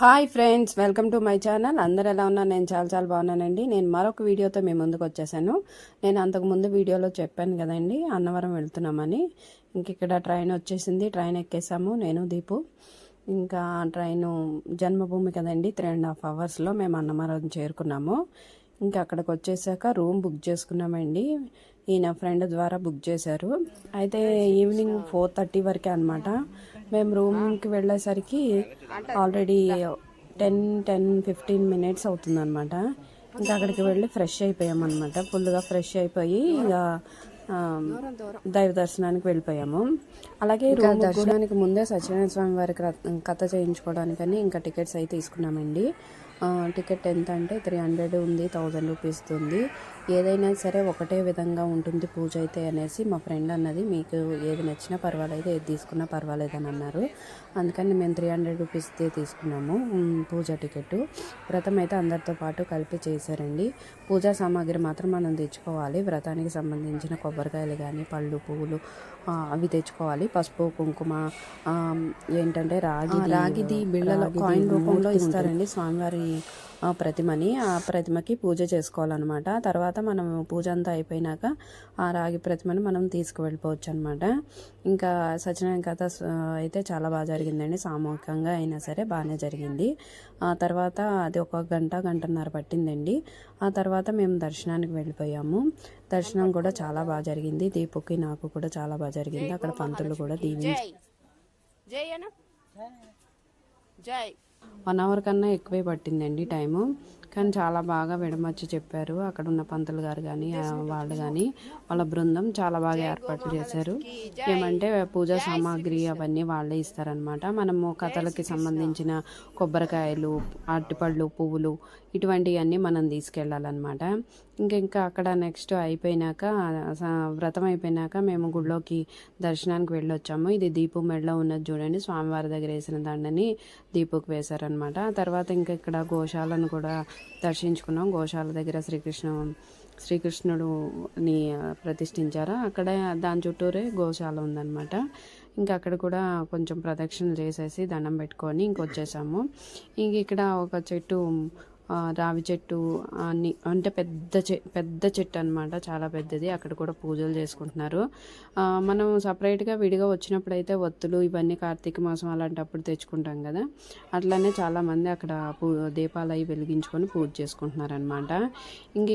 Hi friends, welcome to my channel. అందరు ఎలా ఉన్నారు? నేను చాలా బాగున్నానండి. నేను మరొక వీడియోతో మీ ముందుకు వచ్చేసాను. నేను అంతకుముందు వీడియోలో చెప్పాను కదండి, అన్నవరం వెళ్తున్నామని. ఇంక ఇక్కడ ట్రైన్ వచ్చేసింది. ట్రైన్ ఎక్కేసాము నేను, దీపు. ఇంకా ట్రైను జన్మభూమి కదండి, 3.5 అవర్స్లో మేము అన్నవరం చేరుకున్నాము. ఇంకా అక్కడికి వచ్చేసాక రూమ్ బుక్ చేసుకున్నామండి. ఈయన ఫ్రెండ్ ద్వారా బుక్ చేశారు. అయితే ఈవినింగ్ 4:30 వరకే అనమాట. మేము రూమ్కి వెళ్ళేసరికి ఆల్రెడీ 10-15 మినిట్స్ అవుతుందన్నమాట. ఇంకా అక్కడికి వెళ్ళి ఫ్రెష్ అయిపోయామన్నమాట. ఫుల్గా ఫ్రెష్ అయిపోయి ఇక దైవ దర్శనానికి వెళ్ళిపోయాము. అలాగే రూమ్ దర్శనానికి ముందే సత్యనారాయణ స్వామి వారికి కథ చేయించుకోవడానికని ఇంకా టికెట్స్ అయితే తీసుకున్నామండి. టికెట్ ఎంత అంటే 300 ఉంది, 1000 రూపీస్ ఉంది. ఏదైనా సరే ఒకటే విధంగా ఉంటుంది పూజ అయితే అనేసి మా ఫ్రెండ్ అన్నది. మీకు ఏది నచ్చినా పర్వాలేదు, ఏది తీసుకున్నా పర్వాలేదు అని అన్నారు. అందుకని మేము 300 రూపీస్దే తీసుకున్నాము పూజ టికెట్. వ్రతం అయితే అందరితో పాటు కలిపి చేశారండి. పూజా సామాగ్రి మాత్రం మనం తెచ్చుకోవాలి. వ్రతానికి సంబంధించిన కొబ్బరికాయలు కానీ, పళ్ళు, పువ్వులు అవి తెచ్చుకోవాలి. పసుపు, కుంకుమ, ఏంటంటే రాగిది బిళ్ళలో కాయిన్ రూపంలో ఇస్తారండి స్వామివారి ప్రతిమని. ఆ ప్రతిమకి పూజ చేసుకోవాలన్నమాట. తర్వాత మనం పూజ అంతా అయిపోయినాక ఆ రాగి ప్రతిమని మనం తీసుకువెళ్ళిపోవచ్చు అనమాట. ఇంకా సత్యనారాయణ కథ అయితే చాలా బాగా జరిగిందండి. సామూహికంగా అయినా సరే బాగానే జరిగింది. ఆ తర్వాత అది ఒక గంటన్నర పట్టిందండి. ఆ తర్వాత మేము దర్శనానికి వెళ్ళిపోయాము. దర్శనం కూడా చాలా బాగా జరిగింది. దీపుకి నాకు కూడా చాలా బాగా జరిగింది. అక్కడ పంతులు కూడా దీవించి 1 అవర్ కన్నా ఎక్కువే పట్టిందండి టైము. కానీ చాలా బాగా విడమర్చి చెప్పారు. అక్కడ ఉన్న పంతులు గారు కానీ, వాళ్ళు కానీ, వాళ్ళ బృందం చాలా బాగా ఏర్పాట్లు చేశారు. ఏమంటే పూజా సామాగ్రి అవన్నీ వాళ్ళే ఇస్తారనమాట. మనము కథలకి సంబంధించిన కొబ్బరికాయలు, అరటిపళ్ళు, పువ్వులు ఇటువంటివన్నీ మనం తీసుకెళ్ళాలన్నమాట. ఇంకా అక్కడ నెక్స్ట్ అయిపోయినాక, వ్రతం అయిపోయినాక మేము గుడిలోకి దర్శనానికి వెళ్ళొచ్చాము. ఇది దీపు మెడలో ఉన్నది చూడండి, స్వామివారి దగ్గర వేసిన దండని దీపుకు వేశారనమాట. తర్వాత ఇంకా ఇక్కడ గోశాలను కూడా దర్శించుకున్నాం. గోశాల దగ్గర శ్రీకృష్ణుడుని ప్రతిష్ఠించారు. అక్కడ దాని చుట్టూరే గోశాల ఉందన్నమాట. ఇంకా అక్కడ కూడా కొంచెం ప్రదక్షిణలు చేసేసి దండం పెట్టుకొని ఇంకొచ్చేసాము. ఇక్కడ ఒక చెట్టు, రావి చెట్టు అని అంటే పెద్ద చెట్టు అనమాట, చాలా పెద్దది. అక్కడ కూడా పూజలు చేసుకుంటున్నారు. మనం సపరేట్గా విడిగా వచ్చినప్పుడు అయితే ఒత్తులు ఇవన్నీ కార్తీక మాసం అలాంటప్పుడు తెచ్చుకుంటాం కదా, అట్లానే చాలామంది అక్కడ దీపాలు అవి వెలిగించుకొని పూజ చేసుకుంటున్నారనమాట.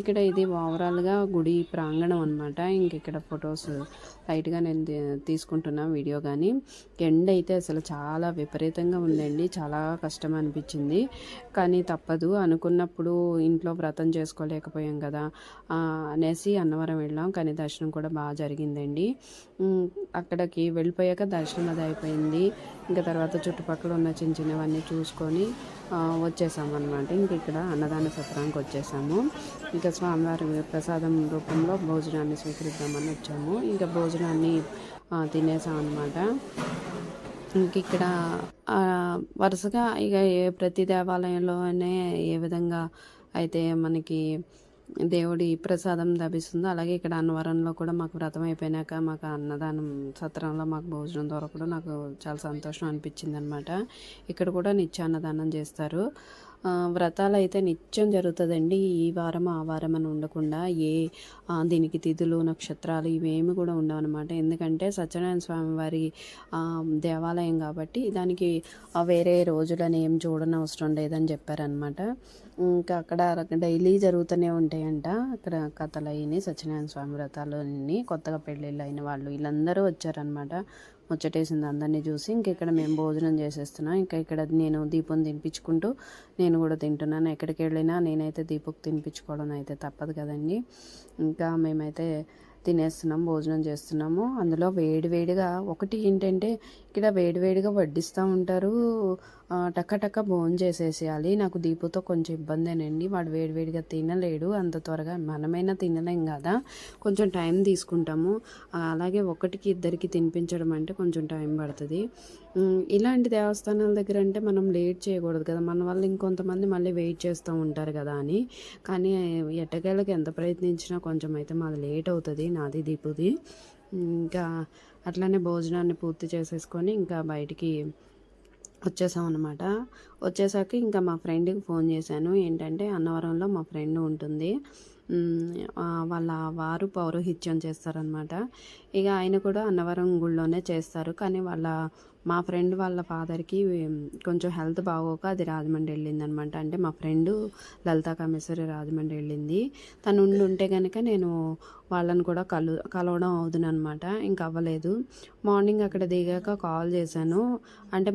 ఇక్కడ ఇది ఓవరాల్గా గుడి ప్రాంగణం అనమాట. ఇక్కడ ఫొటోస్ లైట్గా నేను తీసుకుంటున్నా వీడియో. కానీ ఎండ అయితే అసలు చాలా విపరీతంగా ఉందండి. చాలా కష్టం అనిపించింది. కానీ తప్పదు, అనుకున్నప్పుడు ఇంట్లో వ్రతం చేసుకోలేకపోయాం కదా అనేసి అన్నవరం వెళ్ళాం. కానీ దర్శనం కూడా బాగా జరిగిందండి. అక్కడికి వెళ్ళిపోయాక దర్శనం అది అయిపోయింది. ఇంకా తర్వాత చుట్టుపక్కల ఉన్న చిన్నవన్నీ చూసుకొని వచ్చేసామన్నమాట. ఇక్కడ అన్నదాన సత్రానికి వచ్చేసాము. ఇంకా స్వామివారి ప్రసాదం రూపంలో భోజనాన్ని స్వీకరిద్దామని వచ్చాము. ఇంకా భోజనాన్ని తినేసాం అనమాట. ఇక్కడ వరుసగా ప్రతి దేవాలయంలోనే ఏ విధంగా అయితే మనకి దేవుడి ప్రసాదం లభిస్తుందో, అలాగే ఇక్కడ అన్నవరంలో కూడా మాకు వ్రతం అయిపోయినాక మాకు అన్నదానం సత్రంలో మాకు భోజనం దొరకడం నాకు చాలా సంతోషం అనిపించింది అనమాట. ఇక్కడ కూడా నిత్య అన్నదానం చేస్తారు. వ్రతాలు అయితే నిత్యం జరుగుతుందండి. ఈ వారం ఆ వారం అని ఉండకుండా దీనికి తిథులు, నక్షత్రాలు ఇవేమి కూడా ఉండవు అనమాట. ఎందుకంటే సత్యనారాయణ స్వామి వారి దేవాలయం కాబట్టి దానికి వేరే రోజులని ఏం చూడనవసరం లేదని చెప్పారనమాట. ఇంకా అక్కడ డైలీ జరుగుతూనే ఉంటాయంట అక్కడ కథలు అయినాయి, సత్యనారాయణ స్వామి వ్రతాలు అన్నీ. కొత్తగా పెళ్ళిళ్ళు అయిన వాళ్ళు వీళ్ళందరూ వచ్చారనమాట. ముచ్చటేసింది అందరినీ చూసి. ఇక్కడ మేము భోజనం చేసేస్తున్నాం. ఇక్కడ నేను దీపం తినిపించుకుంటూ నేను కూడా తింటున్నాను. ఎక్కడికి వెళ్ళినా నేనైతే దీపకు తినిపించుకోవడం అయితే తప్పదు కదండి. ఇంకా మేమైతే తినేస్తున్నాం, భోజనం చేస్తున్నాము. అందులో వేడివేడిగా ఒకటి ఏంటంటే ఇక్కడ వేడివేడిగా వడ్డిస్తూ ఉంటారు. టక్క భోజనం చేసేసేయాలి. నాకు దీపుతో కొంచెం ఇబ్బందేనండి. వాడు వేడివేడిగా తినలేడు అంత త్వరగా. మనమైనా తినలేం కదా, కొంచెం టైం తీసుకుంటాము. అలాగే ఒకటికి ఇద్దరికి తినిపించడం అంటే కొంచెం టైం పడుతుంది. ఇలాంటి దేవస్థానాల దగ్గర అంటే మనం లేట్ చేయకూడదు కదా, మన వల్ల ఇంకొంతమంది మళ్ళీ వెయిట్ చేస్తూ ఉంటారు కదా అని. కానీ ఎట్టకేళ్ళకి ఎంత ప్రయత్నించినా కొంచెం అయితే మాది లేట్ అవుతుంది, నాది దీపుది. ఇంకా అట్లానే భోజనాన్ని పూర్తి చేసేసుకొని ఇంకా బయటికి వచ్చేసాం అనమాట. వచ్చేసాక ఇంకా మా ఫ్రెండ్కి ఫోన్ చేశాను. ఏంటంటే అన్నవరంలో మా ఫ్రెండ్ ఉంటుంది. వాళ్ళ వారు పౌరోహిత్యం చేస్తారనమాట. ఇక ఆయన కూడా అన్నవరం గుడిలోనే చేస్తారు. కానీ మా ఫ్రెండ్ వాళ్ళ ఫాదర్కి కొంచెం హెల్త్ బాగోక అది రాజమండ్రి వెళ్ళిందనమాట. అంటే మా ఫ్రెండు లలితా కామేశ్వరి రాజమండ్రి వెళ్ళింది. తను ఉంటే కనుక నేను వాళ్ళని కూడా కలవడం అవుదునమాట. ఇంకా అవ్వలేదు. మార్నింగ్ అక్కడ దిగాక కాల్ చేశాను. అంటే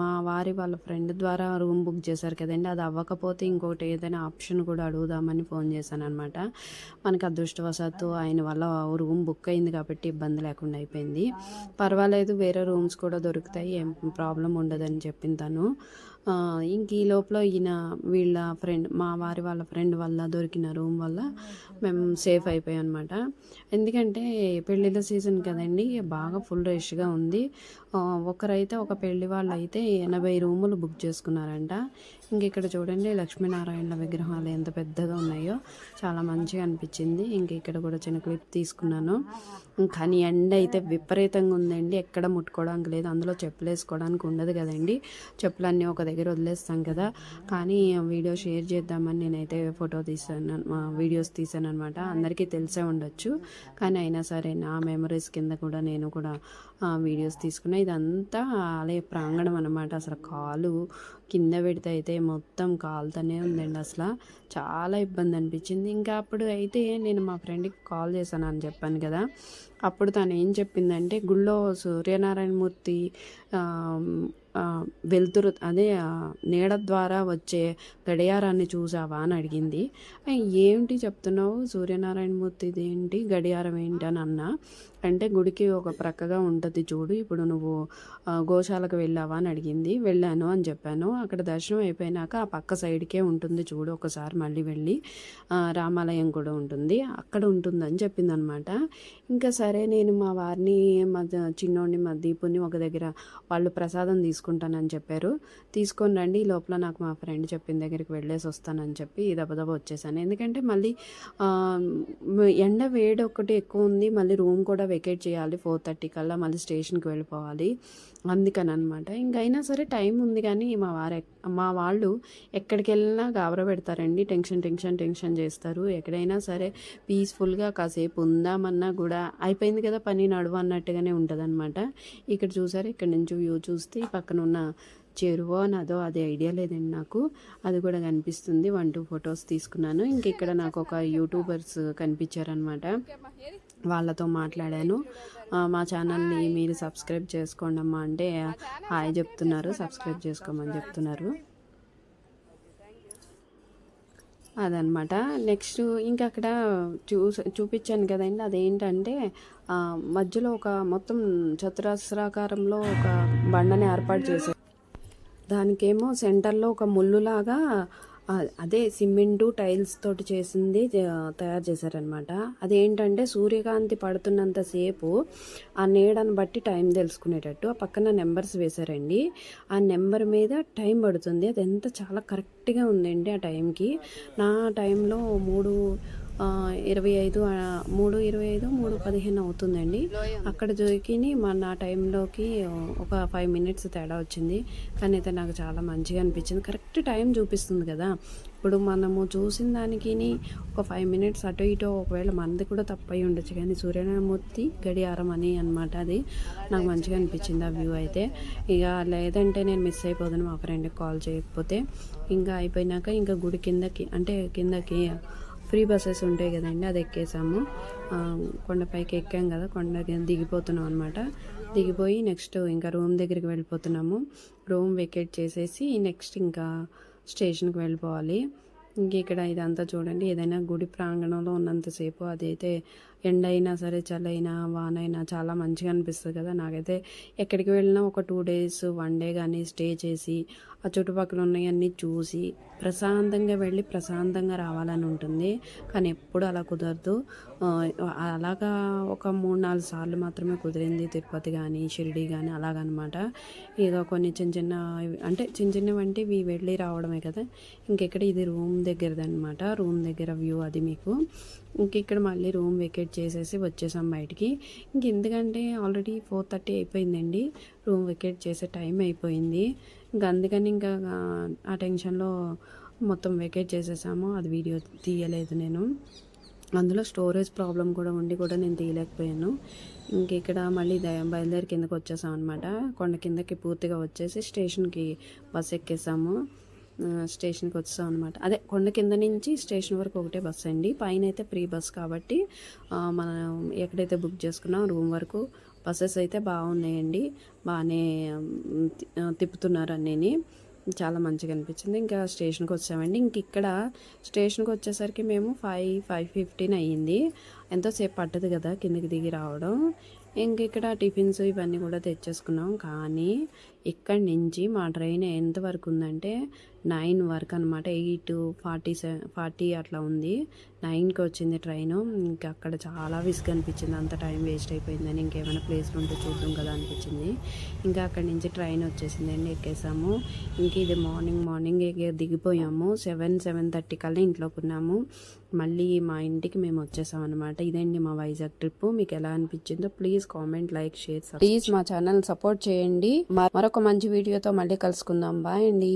మా వారి వాళ్ళ ఫ్రెండ్ ద్వారా రూమ్ బుక్ చేశారు కదండి. అది అవ్వకపోతే ఇంకోటి ఏదైనా ఆప్షన్ కూడా అడుగుదామని ఫోన్ చేశాను అనమాట. మనకి అదృష్టవశాత్తు ఆయన వల్ల రూమ్ బుక్ అయింది కాబట్టి ఇబ్బంది లేకుండా అయిపోయింది. పర్వాలేదు, వేరే రూమ్స్ కూడా దొరుకుతాయి, ఏం ప్రాబ్లం ఉండదని చెప్పింది తను. ఇంక ఈ లోపల మా వారి వాళ్ళ ఫ్రెండ్ వల్ల దొరికిన రూమ్ వల్ల మేము సేఫ్ అయిపోయాం అనమాట. ఎందుకంటే పెళ్ళిళ్ళ సీజన్ కదండి, బాగా ఫుల్ రష్గా ఉంది. ఒకరైతే ఒక పెళ్లి వాళ్ళు అయితే 80 రూములు బుక్ చేసుకున్నారంట. ఇంక ఇక్కడ చూడండి లక్ష్మీనారాయణల విగ్రహాలు ఎంత పెద్దగా ఉన్నాయో, చాలా మంచిగా అనిపించింది. ఇంక ఇక్కడ కూడా చిన్న క్లిప్ తీసుకున్నాను. కానీ ఎండ అయితే విపరీతంగా ఉందండి, ఎక్కడ ముట్టుకోవడానికి లేదు. అందులో చెప్పులు వేసుకోవడానికి ఉండదు కదండి, చెప్పులన్నీ ఒక దగ్గర వదిలేస్తాం కదా. కానీ వీడియో షేర్ చేద్దామని నేనైతే వీడియోస్ తీసాను అనమాట. అందరికీ తెలిసే ఉండొచ్చు, కానీ అయినా సరే నా మెమరీస్ కింద కూడా నేను కూడా వీడియోస్ తీసుకున్నా. ఇదంతా ఆలయ ప్రాంగణం అనమాట. అసలు కాలు కింద పెడితే అయితే మొత్తం కాలుతూనే ఉందండి. అసలు చాలా ఇబ్బంది అనిపించింది. ఇంకా అప్పుడు అయితే నేను మా ఫ్రెండ్కి కాల్ చేశాను అని చెప్పాను కదా. అప్పుడు తను ఏం చెప్పిందంటే, గుళ్ళో సూర్యనారాయణమూర్తి వెలుతురు అదే నీడ ద్వారా వచ్చే గడియారాన్ని చూసావా అని అడిగింది. ఏంటి చెప్తున్నావు, సూర్యనారాయణమూర్తిది ఏంటి, గడియారం ఏంటి అని అన్నా. అంటే గుడికి ఒక ప్రక్కగా ఉంటుంది చూడు, ఇప్పుడు నువ్వు గోశాలకు వెళ్ళావా అని అడిగింది. వెళ్ళాను అని చెప్పాను. అక్కడ దర్శనం అయిపోయినాక ఆ పక్క సైడ్కే ఉంటుంది చూడు, ఒకసారి మళ్ళీ వెళ్ళి రామాలయం కూడా ఉంటుంది, అక్కడ ఉంటుందని చెప్పింది అనమాట. ఇంకా సరే నేను మా వారిని చిన్నోడిని మా దీపుని ఒక దగ్గర వాళ్ళు ప్రసాదం తీసుకుంటానని చెప్పారు. తీసుకొని రండి, ఈ లోపల నాకు మా ఫ్రెండ్ చెప్పిన దగ్గరికి వెళ్ళేసి వస్తానని చెప్పి దబదబ వచ్చేసాను. ఎందుకంటే మళ్ళీ ఎండ వేడి ఒకటి ఎక్కువ ఉంది, మళ్ళీ రూమ్ కూడా వెకేట్ చేయాలి 4:30 కల్లా, మళ్ళీ స్టేషన్కి వెళ్ళిపోవాలి. అందుకని అనమాట. ఇంకైనా సరే టైం ఉంది, కానీ మా వాళ్ళు ఎక్కడికి వెళ్ళినా గాబరా పెడతారండి, టెన్షన్ చేస్తారు. ఎక్కడైనా సరే పీస్ఫుల్గా కాసేపు ఉందామన్నా కూడా అయిపోయింది కదా పని, నడువు అన్నట్టుగానే ఉంటుంది అనమాట. ఇక్కడ చూసారు, ఇక్కడ నుంచి వ్యూ చూస్తే పక్కన ఉన్న చెరువో నదో అది ఐడియా లేదండి నాకు, అది కూడా కనిపిస్తుంది. 1-2 ఫొటోస్ తీసుకున్నాను. ఇంక ఇక్కడ నాకు ఒక యూట్యూబర్స్ కనిపించారనమాట, వాళ్ళతో మాట్లాడాను. మా ఛానల్ని మీరు సబ్స్క్రైబ్ చేసుకోండి అమ్మా అంటే హాయ్ చెప్తున్నారు, సబ్స్క్రైబ్ చేసుకోమని చెప్తున్నారు. అదనమాట. నెక్స్ట్ ఇంకా అక్కడ చూపించాను కదండి, అదేంటంటే మధ్యలో ఒక మొత్తం చతురస్రాకారంలో ఒక బండని ఏర్పాటు చేశారు. దానికేమో సెంటర్లో ఒక ముళ్ళులాగా అదే సిమెంటు టైల్స్ తోటి చేసింది తయారు చేశారనమాట. అదేంటంటే సూర్యకాంతి పడుతున్నంతసేపు ఆ నీడను బట్టి టైం తెలుసుకునేటట్టు ఆ పక్కన నెంబర్స్ వేశారండి. ఆ నెంబర్ మీద టైం పడుతుంది, అది ఎంత చాలా కరెక్ట్గా ఉందండి. ఆ టైంకి నా టైంలో 3:25 3:15 అవుతుందండి. అక్కడ దొరికిని నా టైంలోకి ఒక 5 మినిట్స్ తేడా వచ్చింది. కానీ అయితే నాకు చాలా మంచిగా అనిపించింది. కరెక్ట్ టైం చూపిస్తుంది కదా. ఇప్పుడు మనము చూసిన దానికి ఒక 5 మినిట్స్ అటు ఇటు ఒకవేళ మనది కూడా తప్పై ఉండొచ్చు, కానీ సూర్యనారాయణమూర్తి గడియారం అని అనమాట. అది నాకు మంచిగా అనిపించింది ఆ వ్యూ అయితే. ఇక లేదంటే నేను మిస్ అయిపోతాను మా ఫ్రెండ్కి కాల్ చేయకపోతే. ఇంకా అయిపోయినాక ఇంకా గుడి కిందకి ఫ్రీ బస్సెస్ ఉంటాయి కదండి, అది ఎక్కేసాము. కొండపైకి ఎక్కాం కదా, దిగిపోతున్నాం అనమాట. దిగిపోయి నెక్స్ట్ ఇంకా రూమ్ దగ్గరికి వెళ్ళిపోతున్నాము. రూమ్ వెకేట్ చేసేసి నెక్స్ట్ ఇంకా స్టేషన్కి వెళ్ళిపోవాలి. ఇంక ఇక్కడ ఇదంతా చూడండి, ఏదైనా గుడి ప్రాంగణంలో ఉన్నంతసేపు అదైతే ఎండ అయినా సరే చలైనా వానైనా చాలా మంచిగా అనిపిస్తుంది కదా. నాకైతే ఎక్కడికి వెళ్ళినా ఒక 2 డేస్ 1 డే కానీ స్టే చేసి ఆ చుట్టుపక్కల ఉన్నవన్నీ చూసి ప్రశాంతంగా వెళ్ళి ప్రశాంతంగా రావాలని ఉంటుంది. కానీ ఎప్పుడు అలా కుదరదు. అలాగా ఒక 3-4 సార్లు మాత్రమే కుదిరింది తిరుపతి కానీ షిరిడి కానీ అలాగనమాట. ఇక కొన్ని అంటే చిన్నవంటే ఇవి వెళ్ళి రావడమే కదా. ఇంకెక్కడ ఇది రూమ్ దగ్గరదనమాట. రూమ్ దగ్గర వ్యూ అది మీకు. ఇక్కడ మళ్ళీ రూమ్ వెకేట్ చేసేసి వచ్చేసాం బయటికి. ఎందుకంటే ఆల్రెడీ 4:30 అయిపోయిందండి. రూమ్ వెకేట్ చేసే టైం అయిపోయింది. అందుకని ఇంకా ఆ టెన్షన్లో మొత్తం వెకేట్ చేసేసాము. అది వీడియో తీయలేదు నేను. అందులో స్టోరేజ్ ప్రాబ్లం కూడా ఉండి కూడా నేను తీయలేకపోయాను. ఇక్కడ మళ్ళీ బయలుదేరి కిందకి వచ్చేసాం అనమాట. కొండ కిందకి పూర్తిగా వచ్చేసి స్టేషన్కి బస్ ఎక్కేసాము. స్టేషన్కి వచ్చాం అనమాట. అదే కొండ కింద నుంచి స్టేషన్ వరకు ఒకటే బస్సు అండి. పైన అయితే ఫ్రీ బస్ కాబట్టి మనం ఎక్కడైతే బుక్ చేసుకున్నాం రూమ్ వరకు బస్సెస్ అయితే బాగున్నాయండి. బాగానే తిప్పుతున్నారు అన్నీ. చాలా మంచిగా అనిపించింది. ఇంకా స్టేషన్కి వచ్చామండి. ఇక్కడ స్టేషన్కి వచ్చేసరికి మేము 5:15 అయ్యింది. ఎంతోసేపు పట్టదు కదా కిందకి దిగి రావడం. ఇక్కడ టిఫిన్స్ ఇవన్నీ కూడా తెచ్చేసుకున్నాం. కానీ ఇక్కడి నుంచి మా ట్రైన్ ఎంతవరకు ఉందంటే 9 వరకు అనమాట. 8:40 అట్లా ఉంది. 9కి వచ్చింది ట్రైను. ఇంకా అక్కడ చాలా విసుగు అనిపించింది. అంత టైం వేస్ట్ అయిపోయిందని ఇంకేమైనా ప్లేస్లు ఉంటే చూద్దాం కదా అనిపించింది. ఇంకా అక్కడి నుంచి ట్రైన్ వచ్చేసిందండి. ఎక్కేసాము. ఇది మార్నింగ్ దిగిపోయాము. 7:30 కల్లా ఇంట్లోకి ఉన్నాము. మళ్ళీ మా ఇంటికి మేము వచ్చేసాం అనమాట. ఇదండి మా వైజాగ్ ట్రిప్. మీకు ఎలా అనిపించిందో please comment, like, share, please మా ఛానల్ సపోర్ట్ చేయండి. మరొక మంచి వీడియోతో మళ్ళీ కలుసుకుందాం. బాయ్ అండి.